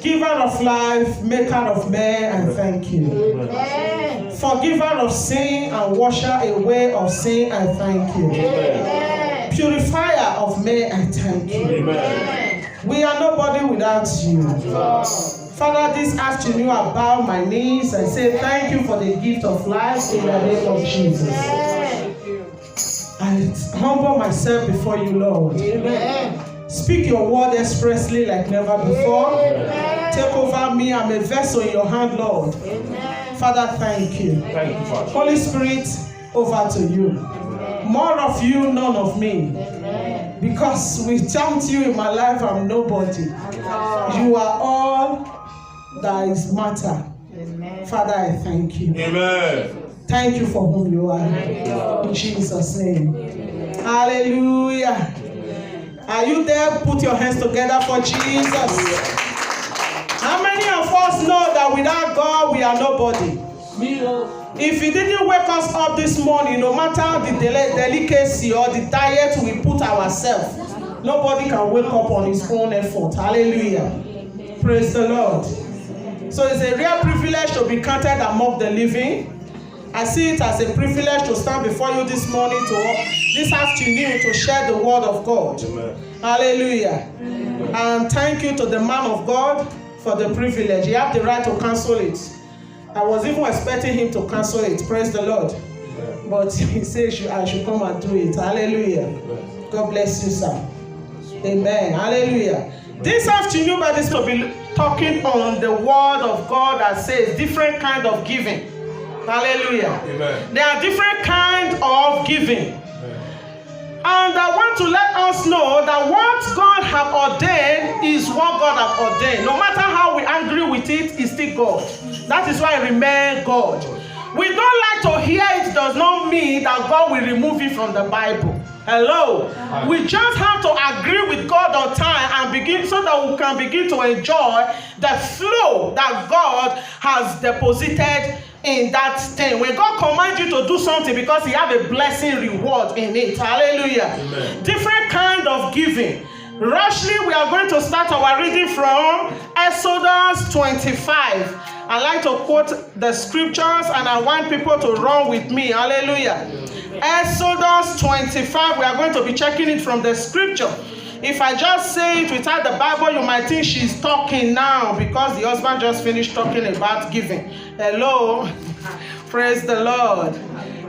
Giver of life, maker of men, I thank you. Amen. Forgiver of sin and washer away of sin, I thank you. Amen. Purifier of men, I thank you. Amen. We are nobody without you. Lord. Father, this afternoon I bow my knees and say thank you for the gift of life in the name of Jesus. Amen. I humble myself before you, Lord. Amen. Speak your word expressly like never before. Amen. Take over me. I'm a vessel in your hand, Lord. Amen. Father, thank you. Thank you, Father. Holy Spirit, over to you. More of you, none of me. Amen. Because without you in my life, I'm nobody. You are all that is matter. Amen. Father, I thank you. Amen. Thank you for whom you are. In Jesus' name. Hallelujah. Are you there? Put your hands together for Jesus. How many of us know that without God, we are nobody? If He didn't wake us up this morning, no matter the delicacy or the diet we put ourselves, nobody can wake up on his own effort. Hallelujah. Praise the Lord. So it's a real privilege to be counted among the living. I see it as a privilege to stand before you this morning, this afternoon, to share the word of God. Amen. Hallelujah. And thank you to the man of God for the privilege. You have the right to cancel it. I was even expecting him to cancel it. Praise the Lord. Amen. But he says I should come and do it. Hallelujah. Amen. God bless you, sir. Amen. Hallelujah. This afternoon, by this, will be talking on the word of God that says different kind of giving. Hallelujah. Amen. There are different kinds of giving. And I want to let us know that what God has ordained is what God has ordained. No matter how we angry with it, it's still God. That is why I remain God. We don't like to hear it does not mean that God will remove it from the Bible. Hello. We just have to agree with God on time and begin so that we can begin to enjoy the flow that God has deposited in that thing. When God commands you to do something because He have a blessing reward in it. Hallelujah. Amen. Different kind of giving. Rushly, we are going to start our reading from Exodus 25. I like to quote the scriptures and I want people to run with me. Hallelujah. Exodus 25. We are going to be checking it from the scripture. If I just say it without the Bible, you might think she's talking now because the husband just finished talking about giving. Hello. Praise the Lord.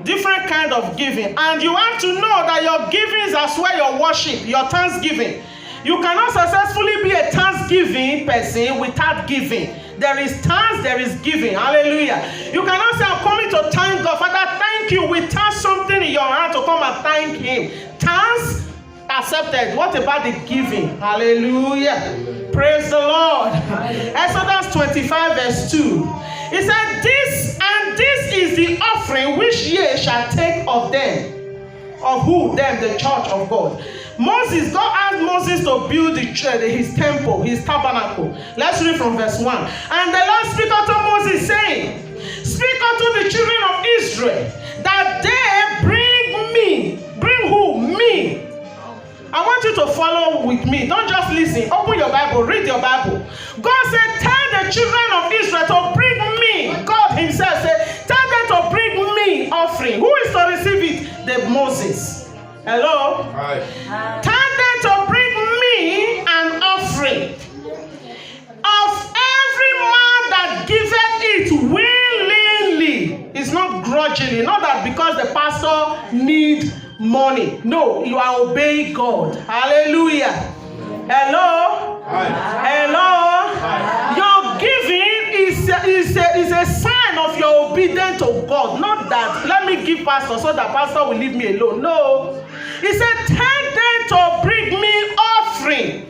Different kind of giving. And you have to know that your giving is as well your worship, your thanksgiving. You cannot successfully be a thanksgiving person without giving. There is thanks, there is giving. Hallelujah. You cannot say, I'm coming to thank God. Father, thank you. Without something in your hand to come and thank Him. Thanks accepted. What about the giving? Hallelujah. Praise the Lord. Exodus 25 verse 2. It said, this is the offering which ye shall take of them. Of who? Them, the church of God. Moses, God asked Moses to build his temple, his tabernacle. Let's read from verse 1. And the Lord spake unto Moses, saying, speak unto the children of Israel, that they bring who? Me. I want you to follow with me. Don't just listen. Open your Bible. Read your Bible. God said, tell the children of Israel to bring me. God Himself said, tell them to bring me offering. Who is to receive it? The Moses. Hello? Hi. Tell them to bring me an offering of every man that giveth it willingly. It's not grudgingly. Not that because the pastor need money. No, you are obeying God. Hallelujah. Hello? Hi. Hello? Hi. Your giving is a sign of your obedience to God. Not that, let me give pastor so that pastor will leave me alone. No. He said, tell them to bring me offering.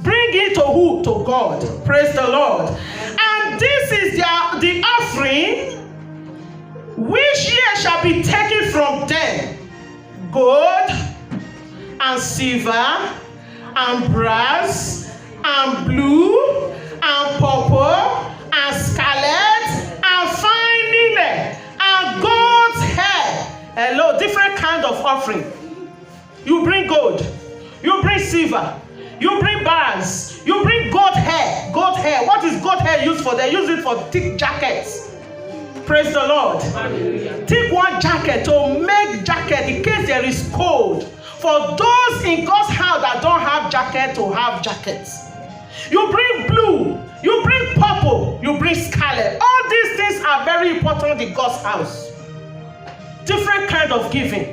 Bring it to who? To God. Praise the Lord. And this is the offering which ye shall be taken from them. Gold and silver and brass and blue and purple and scarlet and fine linen and goat's hair. Hello, different kind of offering. You bring gold, you bring silver, you bring brass, you bring goat hair. goat hair used for? They use it for thick jackets. Praise the Lord. Hallelujah. Take one jacket to make jacket in case there is cold. For those in God's house that don't have jacket to have jackets. You bring blue, you bring purple, you bring scarlet. All these things are very important in God's house. Different kind of giving.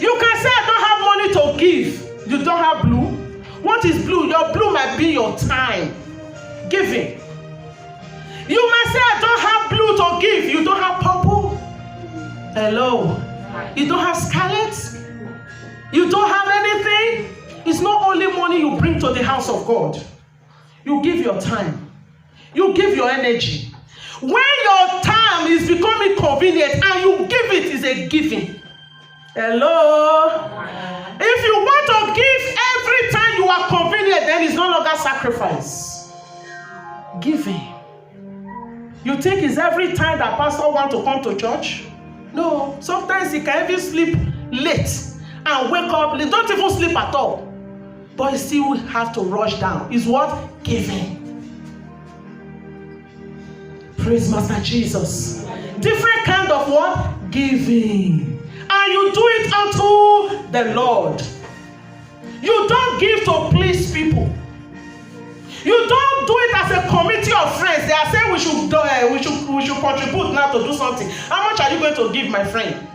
You can say, I don't have money to give. You don't have blue. What is blue? Your blue might be your time. Giving. You might say, I don't have blue to give. You don't have purple. Hello. You don't have scarlet. You don't have anything. It's not only money you bring to the house of God. You give your time. You give your energy. When your time is becoming convenient and you give it, is a giving. Hello. If you want to give every time you are convenient, then it's no longer sacrifice. Giving. You think it's every time that pastor wants to come to church? No. Sometimes he can even sleep late and wake up. He don't even sleep at all. But he still have to rush down. Is what? Giving. Praise Master Jesus. Different kind of what? Giving. And you do it unto the Lord. You don't give to please people. You don't do it as a committee of friends. They are saying we should contribute now to do something. How much are you going to give, my friend?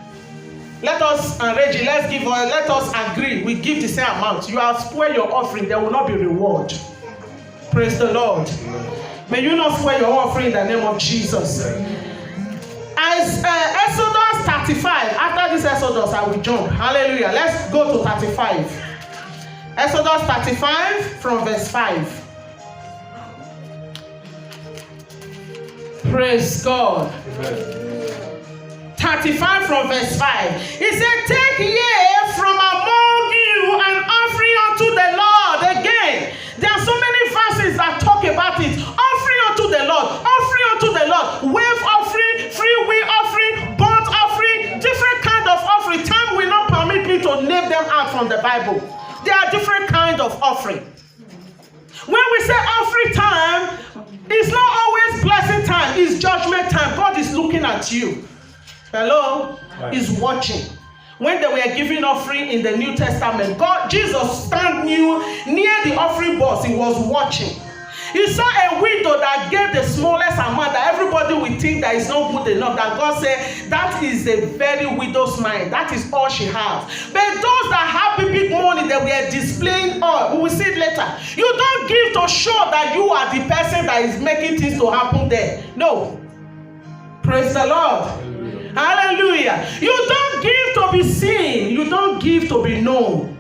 Let us and Reggie, let us agree. We give the same amount. You have spoiled your offering, there will not be reward. Praise the Lord. May you not spoil your offering in the name of Jesus. As Exodus 35, after this Exodus, I will jump. Hallelujah. Let's go to 35. Exodus 35 from verse 5. Praise God. Amen. 35 from verse 5. He said, take ye from among you an offering unto the Lord. Again, there are so many verses that talk about it. Offering unto the Lord. Offering unto the Lord. Wave offering, free will offering, burnt offering, different kind of offering. Time will not permit me to name them out from the Bible. There are different kind of offering. When we say offering time, it's not always blessing time. It's judgment time. God is looking at you. Hello? Right. He's watching. When they were giving offering in the New Testament, Jesus stand near the offering box. He was watching. He saw a widow that gave the smallest amount that everybody will think that is not good enough. That God said, that is a very widow's mind. That is all she has. But those that have big money, they were displaying all. We will see it later. You don't give to show that you are the person that is making things to happen there. No. Praise the Lord. Hallelujah. You don't give to be seen. You don't give to be known.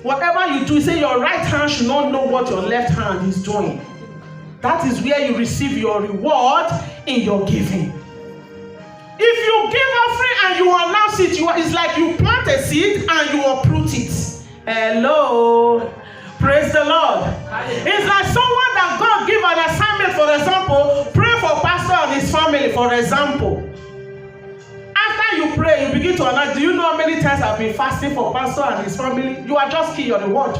Whatever you do, say your right hand should not know what your left hand is doing. That is where you receive your reward in your giving. If you give offering and you announce it, it's like you plant a seed and you uproot it. Hello. Praise the Lord. It's like someone that God give an assignment, for example, pray for pastor and his family, for example. After you pray, you begin to announce, do you know how many times I've been fasting for pastor and his family? You are just key your reward.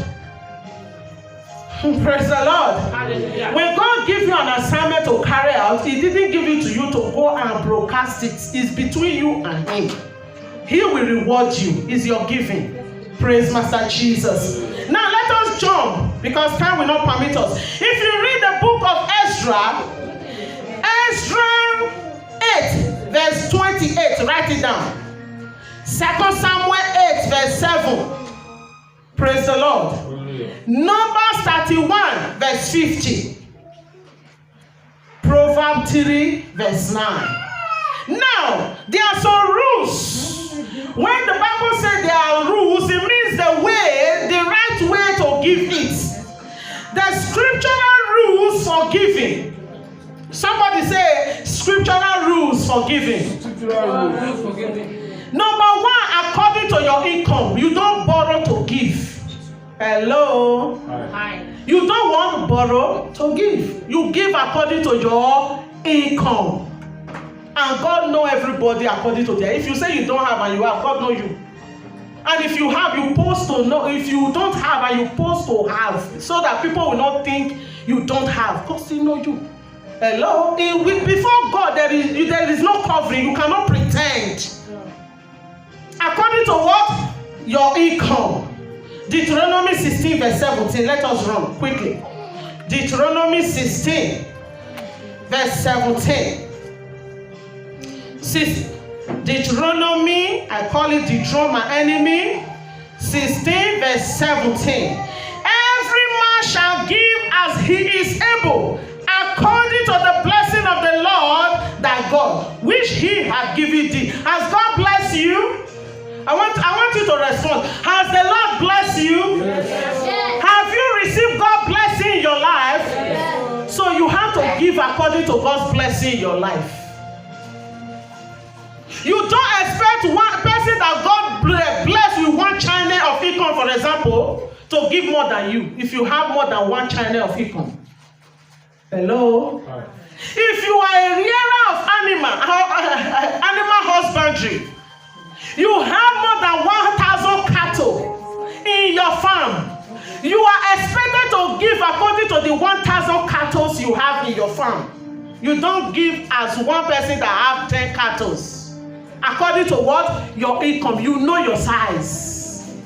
Praise the Lord. Hallelujah. When God gives you an assignment to carry out, He didn't give it to you to go and broadcast it. It's between you and Him. He will reward you. It's your giving. Praise Master Jesus. Now let us jump, because time will not permit us. If you read the book of Ezra 8 verse 28, write it down. 2 Samuel 8 verse 7. Praise the Lord. Numbers 31 verse 50. Proverbs 3 verse 9. Now, there are some rules. When the Bible says there are rules, it means the right way to give it. The scriptural rules for giving. Somebody say scriptural rules for giving. Number one, according to your income, you don't borrow to give. Hello. Hi. You don't want to borrow to give. You give according to your income. And God knows everybody according to their. If you say you don't have and you have, God knows you. And if you have, you post to know. If you don't have, and you post to have, so that people will not think you don't have, because they know you. Hello? Before God, there is no covering. You cannot pretend. According to what? Your income. Deuteronomy 16 verse 17. Let us run quickly. Deuteronomy 16 verse 17. Deuteronomy, I call it Deuteronomy, my enemy. 16 verse 17. Every man shall give as he is able, according to the blessing of the Lord thy God, which he hath given thee. Has God blessed you? I want you to respond. Has the Lord blessed you? Yes. Have you received God's blessing in your life? Yes. So you have to give according to God's blessing in your life. You don't expect one person that God bless with one channel of income, for example, to give more than you. If you have more than one channel of income. Hello? Hi. If you are a rearer of animal husbandry, you have more than 1,000 cattle in your farm. You are expected to give according to the 1,000 cattle you have in your farm. You don't give as one person that have 10 cattle. According to what? Your income. You know your size.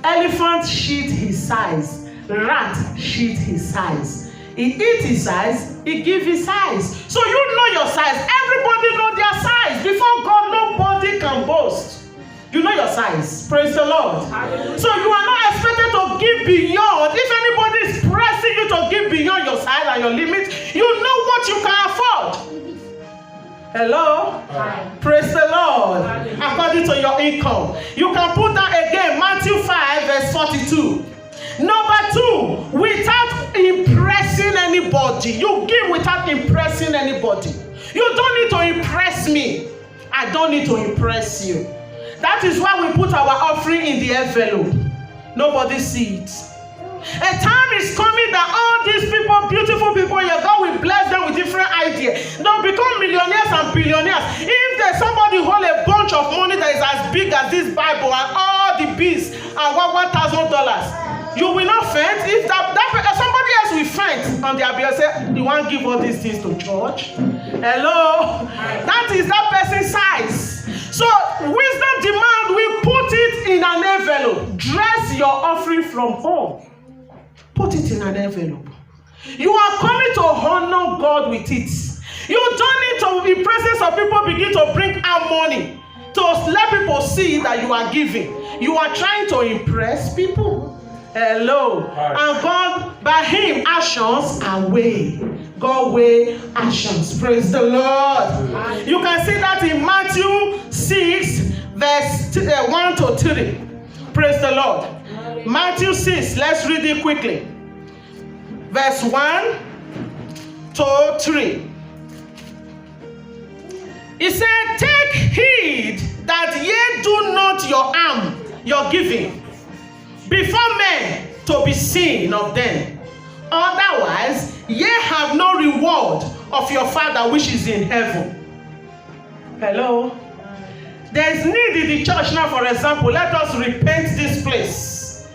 Elephant shit his size. Rat shit his size. He eat his size, he give his size. So you know your size. Everybody know their size. Before God, nobody can boast. You know your size. Praise the Lord. Hallelujah. So you are not expected to give beyond. If anybody is pressing you to give beyond your size and your limit, you know what you can afford. Hello? Hi. Praise the Lord. Hallelujah. According to your income. You can put that again, Matthew 5 verse 42. Number 2, without impressing anybody. You give without impressing anybody. You don't need to impress me. I don't need to impress you. That is why we put our offering in the envelope. Nobody sees it. A time is coming that all these people, beautiful people, your God will bless them with different ideas. They'll become millionaires and billionaires. If there's somebody who hold a bunch of money that is as big as this Bible and all the bills are $1,000, you will not faint. If somebody else will faint on their bill, say, you want to give all these things to church? Hello? That is that person's size. So wisdom demand, we put it in an envelope. Dress your offering from home. Put it in an envelope. You are coming to honor God with it. You don't need to, in presence of people, begin to bring out money to let people see that you are giving. You are trying to impress people. Hello. And God, by him, actions are weigh. God weigh actions. Praise the Lord. You can see that in Matthew 6, verse 1 to 3. Praise the Lord. Matthew 6, let's read it quickly. Verse 1 to 3. He said, take heed that ye do not your arm, your giving, before men to be seen of them. Otherwise, ye have no reward of your Father which is in heaven. Hello? There is need in the church now, for example. Let us repaint this place.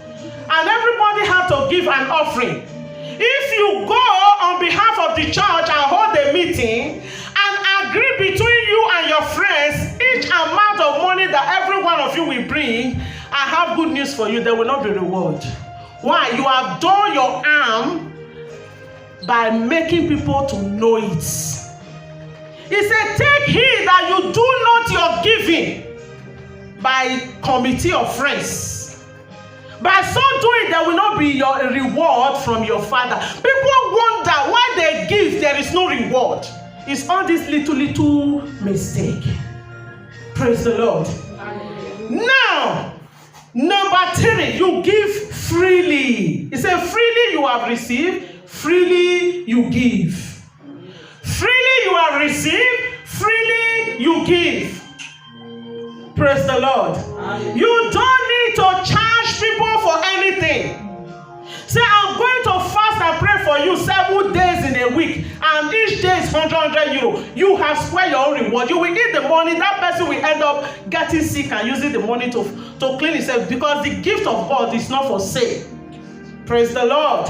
And everybody have to give an offering. If you go on behalf of the church and hold a meeting and agree between you and your friends, each amount of money that every one of you will bring, I have good news for you. There will not be reward. Why? You have done your arm by making people to know it. He said, take heed that you do not your giving by committee of friends. By so doing, there will not be your reward from your Father. People wonder why they give, there is no reward. It's all this little mistake. Praise the Lord. Now, number 3, you give freely. He said, freely you have received, freely you give. Freely you have received, freely you give. Praise the Lord. You don't need to charge people for anything. Say, I'm going to fast and pray for you 7 days in a week, and each day is 100 euro, you have squared your own reward. You will eat the money, that person will end up getting sick and using the money to clean himself, because the gift of God is not for sale. Praise the Lord.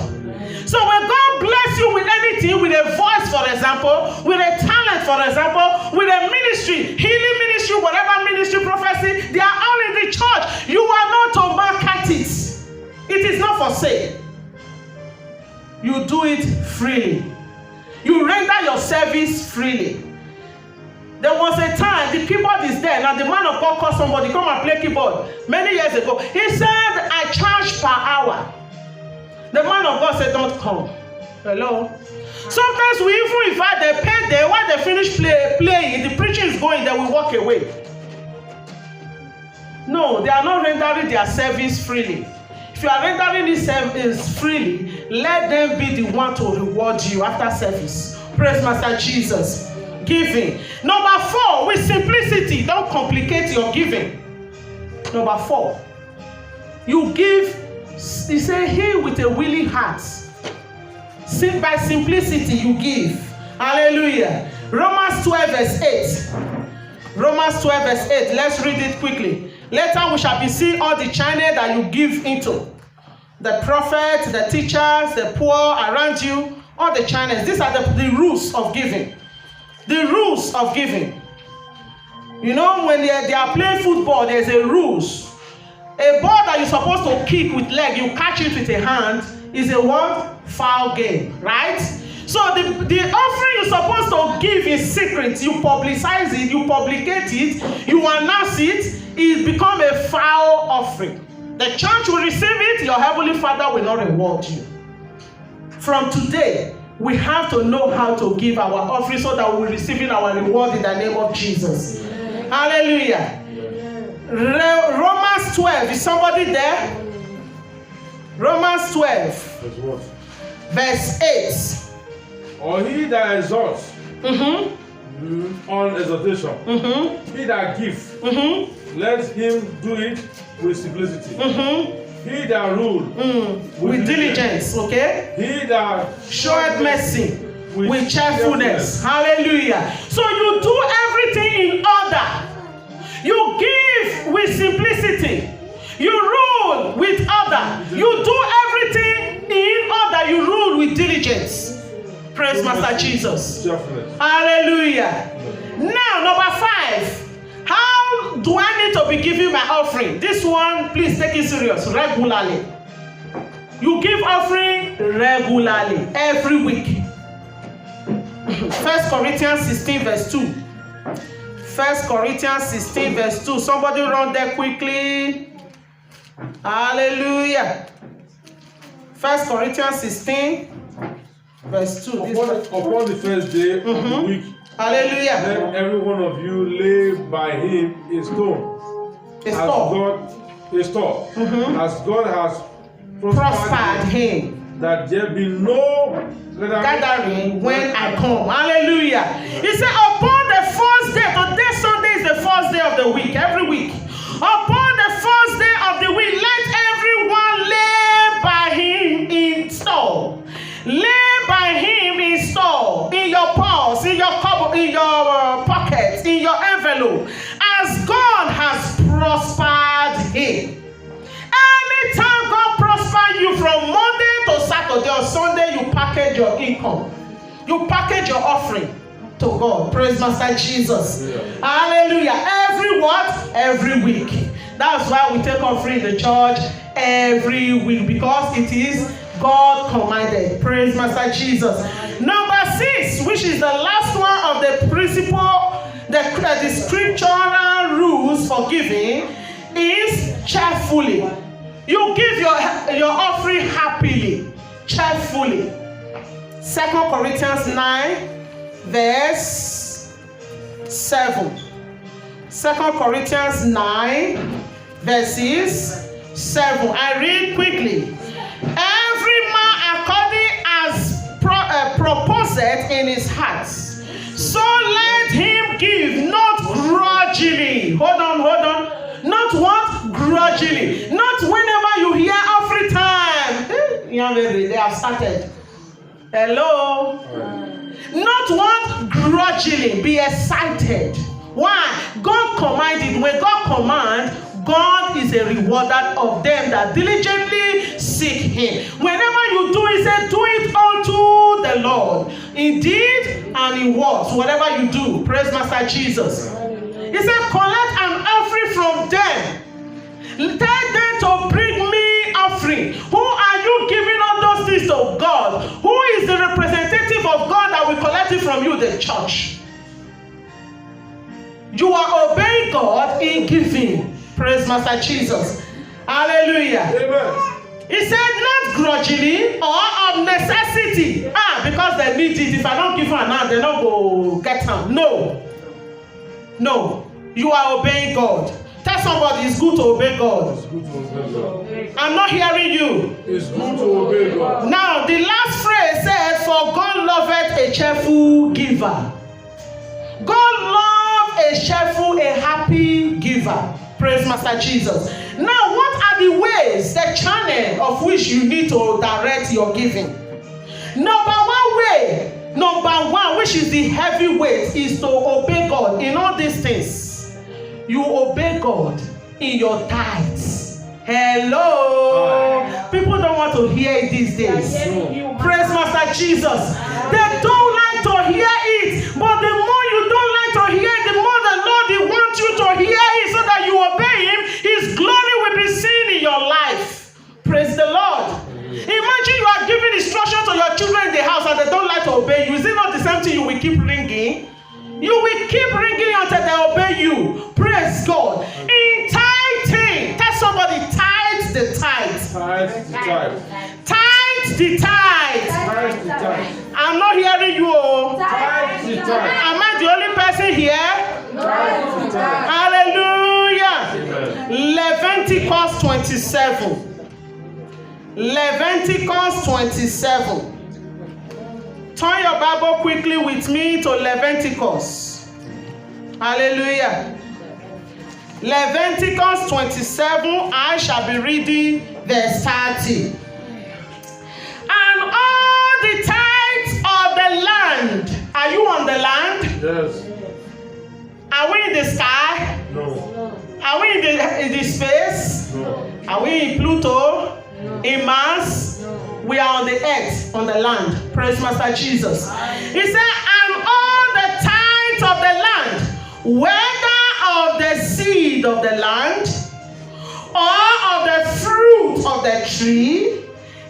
So when God bless you with anything, with a voice, for example, with a talent, for example, with a ministry, healing ministry, whatever ministry, prophecy, they are all in the church. You are not to market it. It is not for sale. You do it freely. You render your service freely. There was a time, the keyboard is there, and the man of God called somebody, come and play keyboard. Many years ago, he said, I charge per hour. The man of God said, don't come. Hello? Sometimes we even invite them, pay them, when they finish playing, the preaching is going, they will walk away. No, they are not rendering their service freely. If you are rendering this service freely, let them be the one to reward you after service. Praise Master Jesus. Giving. Number 4, with simplicity, don't complicate your giving. Number 4, you give. He said, he with a willing heart. By simplicity you give. Hallelujah. Romans 12 verse 8. Romans 12 verse 8. Let's read it quickly. Later we shall be seeing all the channel that you give into. The prophet, the teachers, the poor around you, all the channels. These are the rules of giving. The rules of giving. You know, when they are playing football, there's a rules. A ball that you're supposed to kick with leg, you catch it with a hand, is a what? Foul game, right? So the offering you're supposed to give in secret, you publicize it, you publicate it, you announce it, it becomes a foul offering. The church will receive it, your heavenly Father will not reward you. From today, we have to know how to give our offering so that we're receiving our reward in the name of Jesus. Amen. Hallelujah. Romans 12, is somebody there? Romans 12, verse 8. Or he that exalts on exaltation, he that gives, let him do it with simplicity. He that rules with diligence, okay? He that showeth mercy with cheerfulness. Hallelujah. So you do everything in order. You give with simplicity. You rule with order. You do everything in order. You rule with diligence. Praise Master Jesus. Hallelujah. Now, number 5. How do I need to be giving my offering? This one, please take it serious. Regularly. You give offering regularly. Every week. 1 Corinthians 16 verse 2. 1 Corinthians 16 verse 2. Somebody run there quickly. Hallelujah. 1 Corinthians 16 verse 2. Upon the first day of the week, hallelujah, let every one of you lay by him a stone. As God has prospered him, that there be no gathering when I come. Hallelujah. He said, upon the first day, today Sunday is the first day of the week, every week. Upon the first day of the week, let everyone lay by him in store. Lay by him in store, in your purse, in your pockets, in your envelope, as God has prospered him. Anytime God prosper you from Monday to Saturday or Sunday, you package your income. You package your offering to God. Praise Master Jesus. Yeah. Hallelujah. Every what? Every week. That's why we take offering in the church every week, because it is God commanded. Praise Master Jesus. Number 6, which is the last one of the principle, the scriptural rules for giving, is cheerfully. You give your offering happily, cheerfully. 2 Corinthians 9, verse 7. 2 Corinthians 9, verses 7. I read quickly. Every man according as proposeth in his heart, so let him give, not grudgingly. Hold on. Not what? Grudgingly. Not whenever you hear offering time. They have started. Hello? Not what? Grudgingly. Be excited. Why? God commanded. When God commands, God is a rewarder of them that diligently seek Him. Whenever you do it, say, do it unto the Lord. In deed and in words, whatever you do. Praise Master Jesus. He said, collect an offering from them. Tell them to bring me offering. Who are you giving all those things to God? Who is the representative of God that will collect it from you? The church. You are obeying God in giving. Praise Master Jesus. Hallelujah. Amen. He said, not grudgingly or of necessity. Because they need it. If I don't give her now, they don't go get them. No. No. You are obeying God. Tell somebody it's good to obey God. It's good to obey God. I'm not hearing you. It's good to obey God. Now, the last phrase says, for God loveth a cheerful giver. God loves a cheerful, a happy giver. Praise Master Jesus. Now, what are the ways, the channel of which you need to direct your giving? Number one, which is the heavy weight, is to obey God in all these things. You obey God in your tithes. Hello. People don't want to hear it these days. Praise Master Jesus. They don't like to hear it, but the more you don't like to hear it, the more the Lord wants you to hear it so that you obey Him. His glory will be seen in your life. Praise the Lord. Imagine you are giving instruction to your children in the house and they don't like to obey you. Is it not the same thing you will keep ringing? You will keep ringing until they obey you. Praise God. In tithing, tell somebody, tithe the tithe. Tithe the tithe. Tithe the tithe. Tithe the tithe. I'm not hearing you. Tithe the tithe. Am I the only person here? Tithe the tithe. Hallelujah. Amen. Leviticus 27. Leviticus 27. Turn your Bible quickly with me to Leviticus. Hallelujah. Leviticus 27, I shall be reading verse 30. And all the tithes of the land. Are you on the land? Yes. Are we in the sky? No. Are we in the space? No. Are we in Pluto? No. In Mars? No. We are on the earth, on the land. Praise Master Jesus. He said, and all the tithes of the land, whether of the seed of the land or of the fruit of the tree,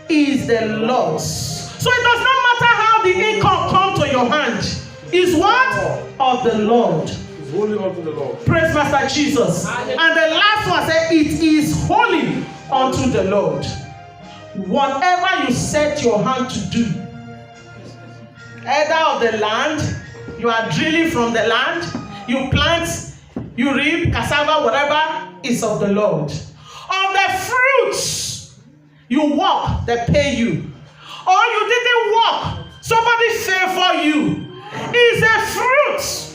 is the Lord's. So it does not matter how the income comes to your hand. Is what? Of the Lord. It's holy unto the Lord. Praise Master Jesus. And the last one said, it is holy unto the Lord. Whatever you set your hand to do, either of the land, you are drilling from the land, you plant, you reap, cassava, whatever, is of the Lord. Of the fruits, you work, they pay you. Or you didn't work, somebody favor you. It's a fruit.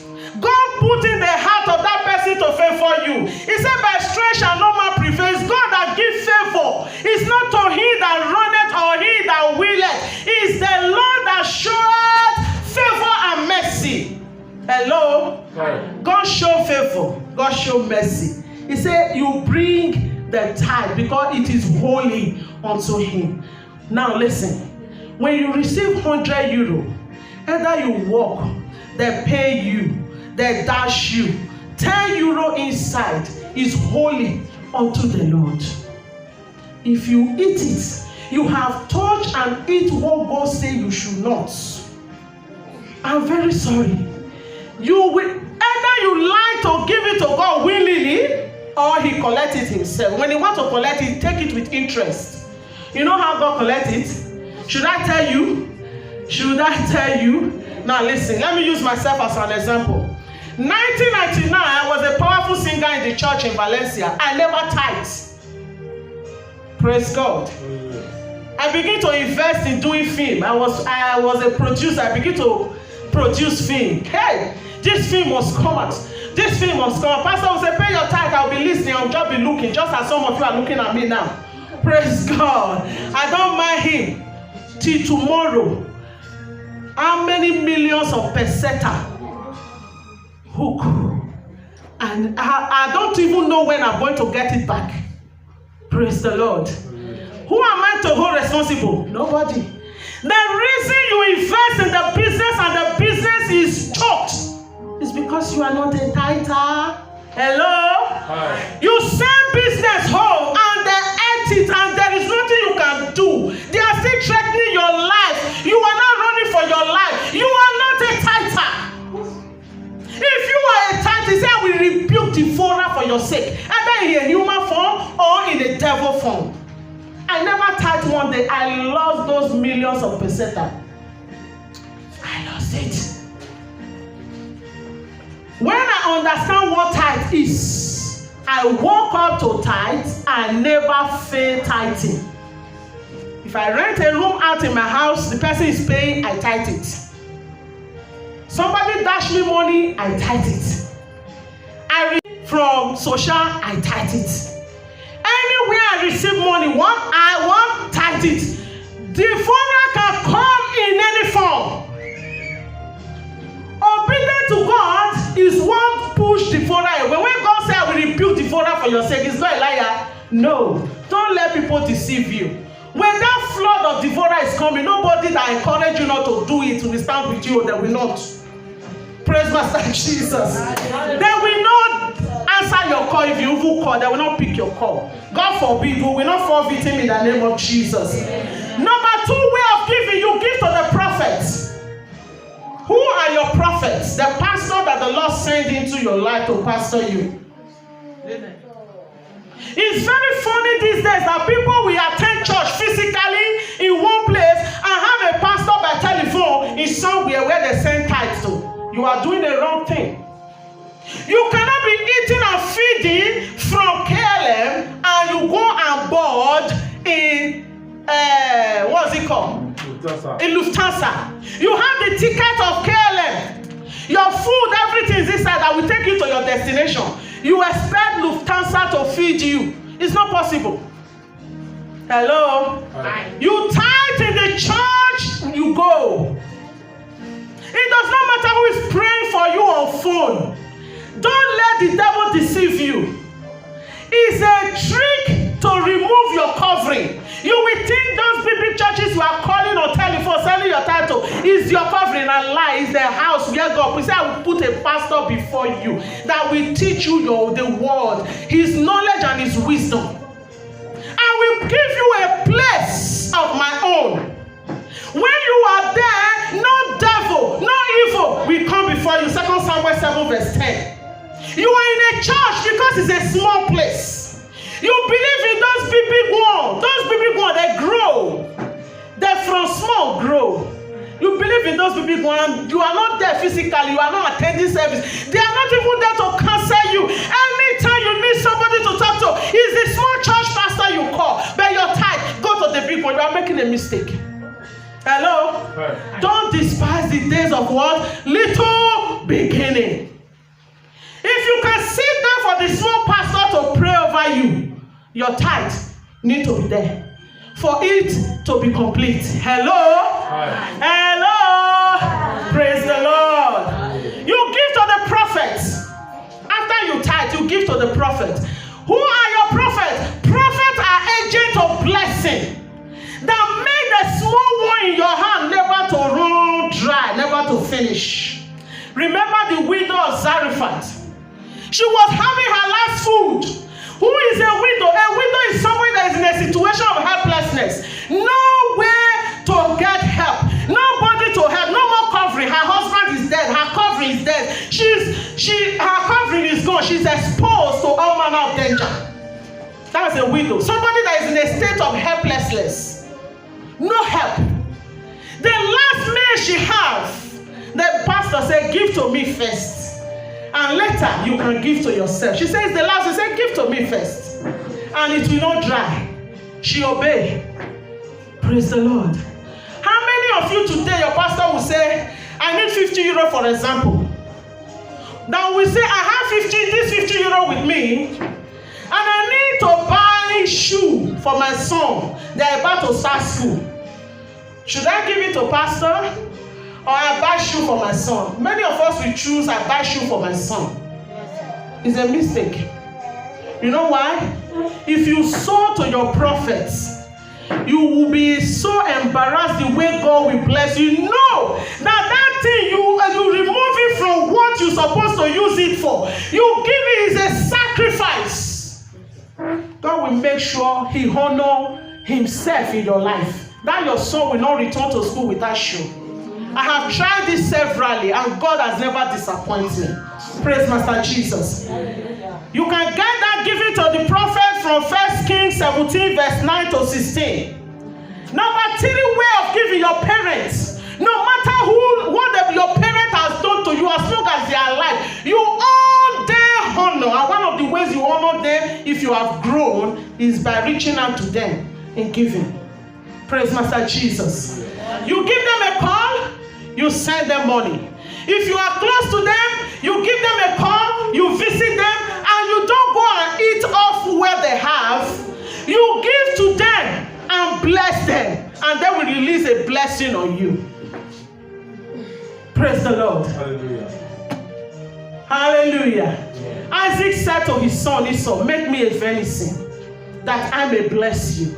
God put in the heart of that person to favor you. He said, by strength shall no man prevail. It's God that gives favor. It's not to he that runneth or he that willeth. It's the Lord that showeth favor and mercy. Hello? Right. God show favor. God show mercy. He said, you bring the tithe because it is holy unto him. Now listen. When you receive 100 euro, either you work, they pay you, they dash you. 10 euro inside is holy unto the Lord. If you eat it, you have touched and eat what God said you should not. I'm very sorry. You will either you like to give it to God willingly, or he collect it himself. When he want to collect it, take it with interest. You know how God collect it? Should I tell you? Should I tell you? Now listen, let me use myself as an example. 1999, I was a powerful singer in the church in Valencia. I never tithed. Praise God. I began to invest in doing film. I was a producer. I began to produce film. Hey, this film must come out. This film must come out. Pastor will say, pay your tithe. I'll be listening. I'll just be looking, just as some of you are looking at me now. Praise God. I don't mind him till tomorrow. many millions of peseta hook, and I don't even know when I'm going to get it back. Praise the Lord. Who am I to hold responsible? Nobody. The reason you invest in the business and the business is choked is because you are not a tither. Hello? Hi. You send business home and they ate it and there is nothing you can do. They are still threatening your life. You are not running for your life. You are not a tither. If you are a tither, he said, I will rebuke devourer for your sake, either in a human form or in a devil form. I never tithe one day. I lost those millions of peseta. I lost it. When I understand what tithe is, I walk up to tithe and never fail tithing. If I rent a room out in my house, the person is paying, I tithe it. Somebody dash me money, I tithe it. I receive from social, I tithe it. Anywhere I receive money, I want tithe it. Devourer can come in any form. Obedient to God is what push devourer away. When God says, I will rebuke devourer for your sake, it's not a liar. No, don't let people deceive you. When that flood of devourer is coming, nobody that encourage you not to do it will stand with you. They will not. Praise Master Jesus. They will not answer your call. If you even call, they will not pick your call. God forbid, we will not fall victim in the name of Jesus. Number 2 way of giving, you give to the prophets. Who are your prophets? The pastor that the Lord sent into your life to pastor you. It's very funny these days that people will attend church physically in one place and have a pastor by telephone in somewhere where they send tithes to. You are doing the wrong thing. You cannot be eating and feeding from KLM and you go and board in what's it called? Lufthansa. In Lufthansa. You have the ticket of KLM. Your food, everything is inside that will take you to your destination. You expect Lufthansa to feed you. It's not possible. Hello? Hi. You tithe in the church, you go. It does not matter who is praying for you on phone. Don't let the devil deceive you. It's a trick to remove your covering. You will think those big churches you are calling or telephone, selling your title is your covering, and lie. Is the house where God. We say I will put a pastor before you that will teach you the word, his knowledge and his wisdom. I will give you a place of my own. When you are there, no devil, no evil will come before you. 2 Samuel 7 verse 10. You are in a church because it's a small place. You believe in those big ones. Those big ones, they grow. They from small grow. You believe in those big ones. You are not there physically. You are not attending service. They are not even there to counsel you. Anytime you need somebody to talk to, it's a small church pastor you call. But your tithe, go to the big one. You are making a mistake. Hello? Hi. Don't despise the days of what? Little beginning. If you can sit down for the small pastor to pray over you, your tithe need to be there for it to be complete. Hello? Hi. Hello? Hi. Praise the Lord. You give to the prophets. After you tithe, you give to the prophet. Who are your prophets? Prophets are agents of blessing that make the small one in your hand never to run dry, never to finish. Remember the widow of Zarephath. She was having her last food. Who is a widow? A widow is somebody that is in a situation of helplessness. Nowhere to get help. Nobody to help. No more covering. Her husband is dead. Her covering is dead. Her covering is gone. She's exposed to all manner of danger. That's a widow. Somebody that is in a state of helplessness. No help. The last meal she has, the pastor said, give to me first. And later, you can give to yourself. She says, the last, she said, give to me first. And it will not dry. She obeyed. Praise the Lord. How many of you today, your pastor will say, I need 50 euro for example. Now we say, I have this 50 euro with me. And I need to buy shoe for my son. They are about to start school. Should I give it to pastor? Or I buy shoe for my son. Many of us will choose, I buy shoe for my son. It's a mistake. You know why? If you sow to your prophets, you will be so embarrassed the way God will bless you. Know that thing you remove it from what you're supposed to use it for. You give it as a sacrifice. God will make sure He honor Himself in your life. That your son will not return to school with that shoe. I have tried this severally, and God has never disappointed me. Praise Master Jesus. You can get that given to the prophet from 1 Kings 17 verse 9 to 16. Number 3 way of giving your parents. No matter what your parent has done to you, as long as they are alive, you owe them honor. And one of the ways you honor them, if you have grown, is by reaching out to them in giving. Praise Master Jesus. You give them a call, you send them money. If you are close to them, you give them a call, you visit them, and you don't go and eat off where they have. You give to them and bless them, and they will release a blessing on you. Praise the Lord. Hallelujah. Hallelujah. Isaac said to his son Esau, make me a venison, that I may bless you.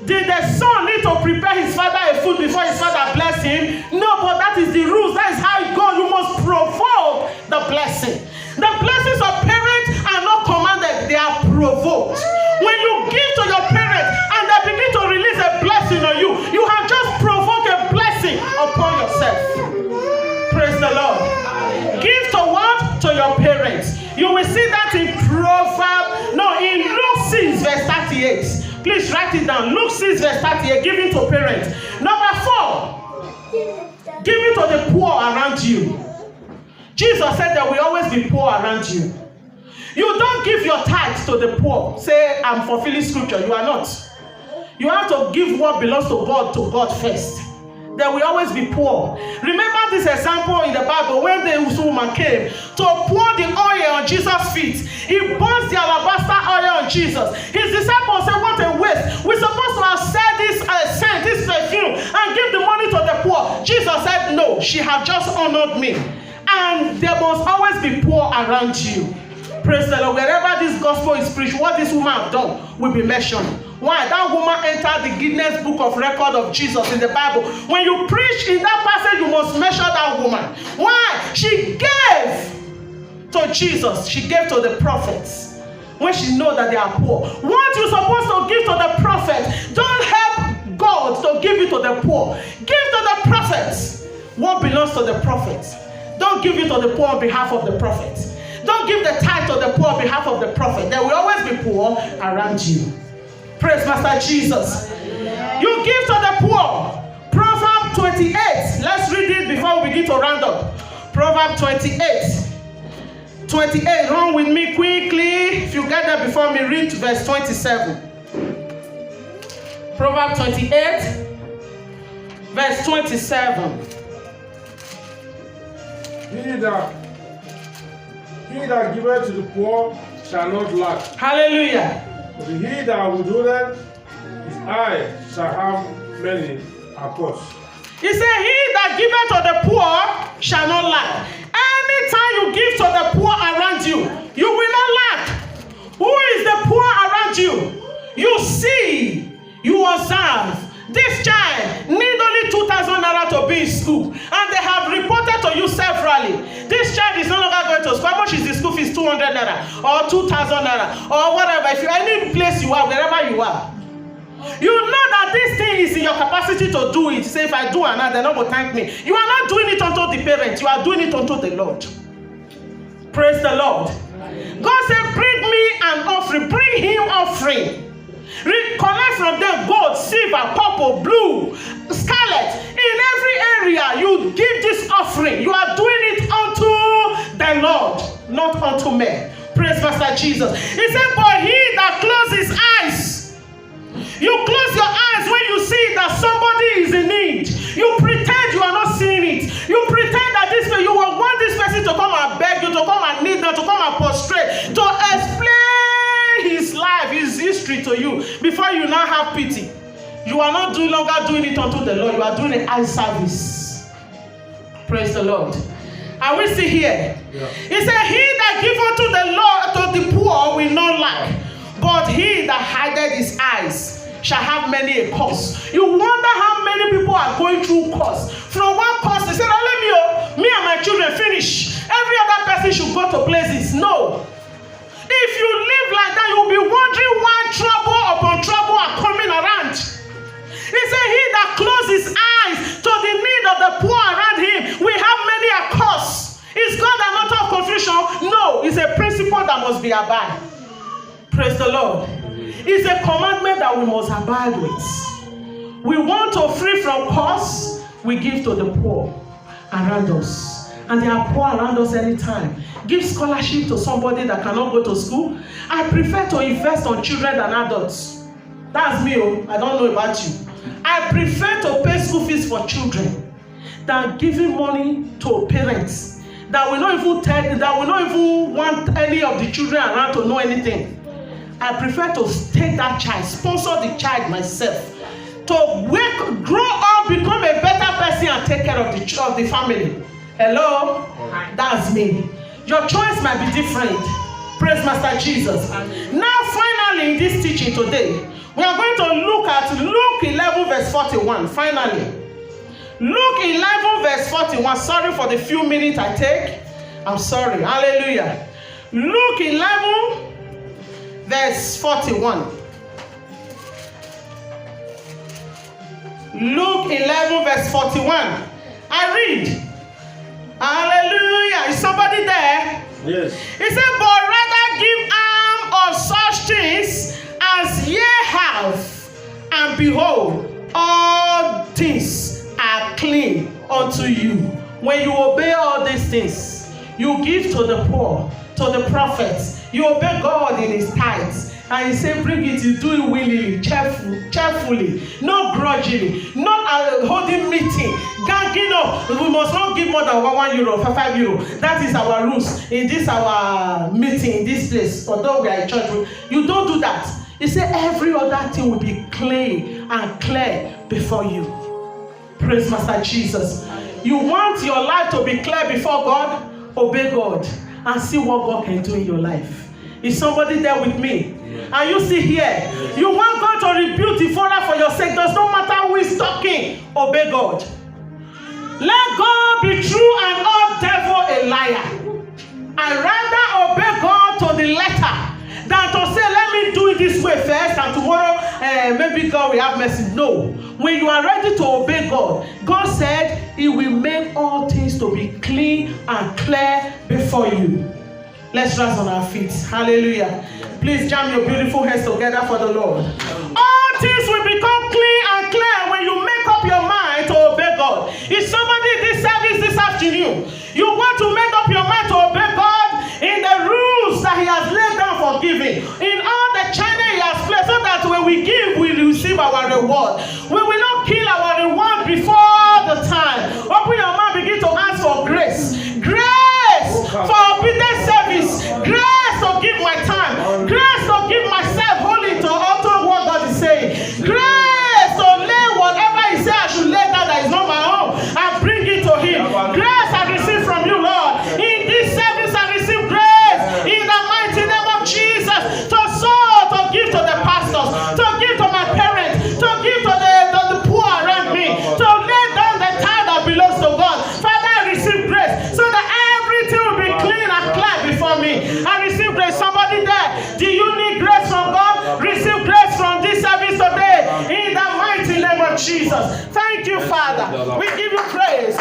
Did the son need to prepare his father a food before his father blessed him? No, but that is the rules. That is how it goes. You must provoke the blessing. The blessings of parents are not commanded, they are provoked. When you give to your parents and they begin to release a blessing on you, you have just provoked a blessing upon yourself. Praise the Lord. Give to what? To your parents. You will see that in in Luke 6 verse 38. Please write it down. Luke 6 verse 38, giving to parents. Number 4, giving to the poor around you. Jesus said there will always be poor around you. You don't give your tithes to the poor. Say, I'm fulfilling scripture. You are not. You have to give what belongs to God first. There will always be poor. Remember this example in the Bible when the woman came to pour the oil on Jesus' feet. He pours the alabaster oil on Jesus. His disciples said, what a waste. We're supposed to have said this scent, this perfume, and give the money to the poor. Jesus said, no, she have just honored me. And there must always be poor around you. Praise the Lord. Wherever this gospel is preached, what this woman has done will be mentioned. Why? That woman entered the Guinness Book of Record of Jesus in the Bible. When you preach in that passage, you must measure that woman. Why? She gave to Jesus. She gave to the prophets. When she knows that they are poor. What you're supposed to give to the prophets, don't help God to give it to the poor. Give to the prophets what belongs to the prophets. Don't give it to the poor on behalf of the prophets. Don't give the tithe to the poor on behalf of the prophet. There will always be poor around you. Praise Master Jesus. You give to the poor. Proverbs 28. Let's read it before we begin to round up. Proverbs 28. 28. Run with me quickly. If you get there before me, read verse 27. Proverbs 28. Verse 27. He that giveth to the poor shall not lack. Hallelujah. But he that withholdeth his eye shall have many a cause. He said, he that giveth to the poor shall not lack. Anytime you give to the poor around you, you will not lack. Who is the poor around you? You see, you observe. This child need only 2,000 naira to be in school, and they have reported to you severally. This child is no longer going to school. How much is the school fees? 200 naira or 2,000 naira or whatever. If you any place you are, wherever you are, you know that this thing is in your capacity to do it. Say, if I do another, they're not going to thank me. You are not doing it unto the parents. You are doing it unto the Lord. Praise the Lord. God said, bring me an offering. Bring him offering. Collect from them gold, silver, purple, blue, scarlet. In every area you give this offering. You are doing it unto the Lord, not unto men. Praise Master Jesus. He said, but he that closes his eyes. You close your eyes when you see that somebody is in need. You pretend you are not seeing it. You pretend that you will want this person to come and beg you, to come and kneel down, to come and prostrate, to explain his life, his history to you before you now have pity. You are not longer doing it unto the Lord. You are doing an eye service. Praise the Lord. Are we still here? Yeah. He said, he that giveth to the Lord to the poor will not lack, but he that hideth his eyes shall have many a curse. You wonder how many people are going through curse. From one curse, they said, oh, let me and my children finish. Every other person should go to places. No. If you live like that, you'll be wondering why trouble upon trouble are coming around. He said, he that closes his eyes to the need of the poor around him will have many a curse. Is God a matter of confusion? No, it's a principle that must be abided. Praise the Lord. It's a commandment that we must abide with. We want to free from curse, we give to the poor around us. And there are poor around us anytime. Give scholarship to somebody that cannot go to school. I prefer to invest on children than adults. That's me. I don't know about you. I prefer to pay school fees for children than giving money to parents that will not even want any of the children around to know anything. I prefer to take that child, sponsor the child myself, to grow up, become a better person, and take care of the family. Hello? That's me. Your choice might be different. Praise Master Jesus. Now, finally, in this teaching today, we are going to look at Luke 11 verse 41. Finally, Luke 11 verse 41. Sorry for the few minutes I take. I'm sorry. Hallelujah. Luke 11 verse 41. Luke 11 verse 41. I read. Hallelujah. Is somebody there? Yes. He said, but rather give alms of such things as ye have, and behold, all things are clean unto you. When you obey all these things, you give to the poor, to the prophets, you obey God in his tithes, and he said, bring it, you do it willingly, cheerfully, not grudgingly, not holding meeting, ganging up. We must not give more than €1, 5 euro. That is our rules in this our meeting in this place. Although we are in church, you don't do that. He said every other thing will be clean and clear before you. Praise Master Jesus. You want your life to be clear before God? Obey God and see what God can do in your life. Is somebody there with me? Are you still here? You want God to rebuke the devourer for your sake. Does not matter who is talking. Obey God. Let God be true and all devil a liar. I rather obey God to the letter than to say, let me do it this way first and tomorrow maybe God will have mercy. No. When you are ready to obey God, God said he will make all things to be clean and clear before you. Let's rise on our feet. Hallelujah. Please jam your beautiful hands together for the Lord. All things will become clean and clear when you make up your mind to obey God. If somebody in this service this afternoon, you want to make up your mind to obey God in the rules that he has laid down for giving, in all the channel he has placed, so that when we give, we receive our reward. We will not kill our reward before the time. Open your mouth, begin to ask for grace. Grace for obedient service. Grace to give my time. Grace to give myself wholly to utter what God is saying. Grace to lay whatever he said I should lay down that is not my own and bring it to him. Grace I receive from you, Lord. In this service I receive grace in the mighty name of Jesus to sow, to give to the pastors, to give to my parents, to give to the poor around me, to lay down the tithe that belongs to God. Father, I receive grace so that everything will be clean and clear before me. I receive grace. Somebody there, do you need grace from God? Receive grace from this service today in the mighty name of Jesus. Thank you, Father. We give you praise.